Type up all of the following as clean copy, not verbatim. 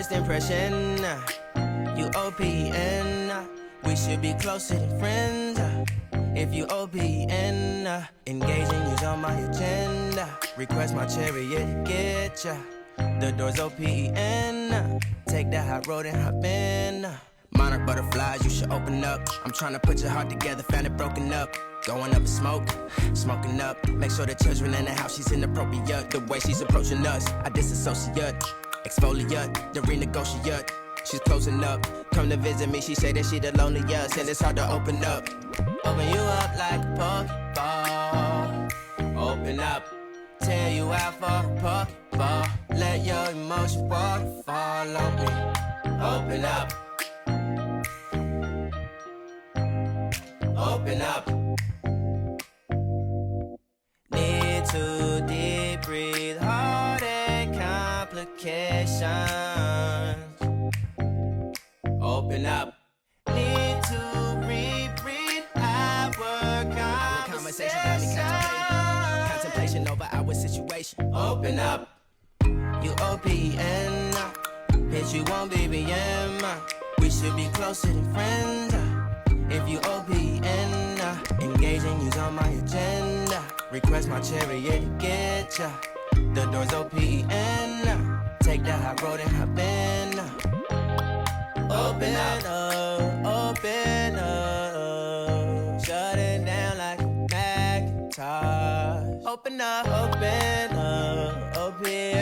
First impression, you OPN. We should be closer than friends. If you OPN, engaging you's on my agenda. Request my chariot to get ya. The door's OPN. Take that hot road and hop in. Monarch butterflies, you should open up. I'm trying to put your heart together, found it broken up. Going up in smoke, smoking up. Make sure the children in the house, she's inappropriate. The way she's approaching us, I disassociate. Exfoliate, the renegotiate. She's closing up, come to visit me. She say that she the loneliest, and it's hard to open up. Open you up like a Pokeball. Open up, tear you out for a Pokeball. Let your emotion waterfall on me. Open up. Open up. Need to deep breathe, heart and complications. Open up. Need to reread our conversation. Got me contemplation over our situation. Open up. You OPN. Hit you on BBM. We should be closer than friends. If you OPN, engaging you's on my agenda. Request my chariot to get ya. The door's OPN. Take that hot road and hop in. Open up, open up. Shut it down like a Macintosh. Open up, open, open.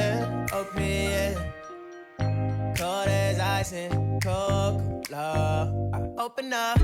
Cold as ice and Coca-Cola. Open up.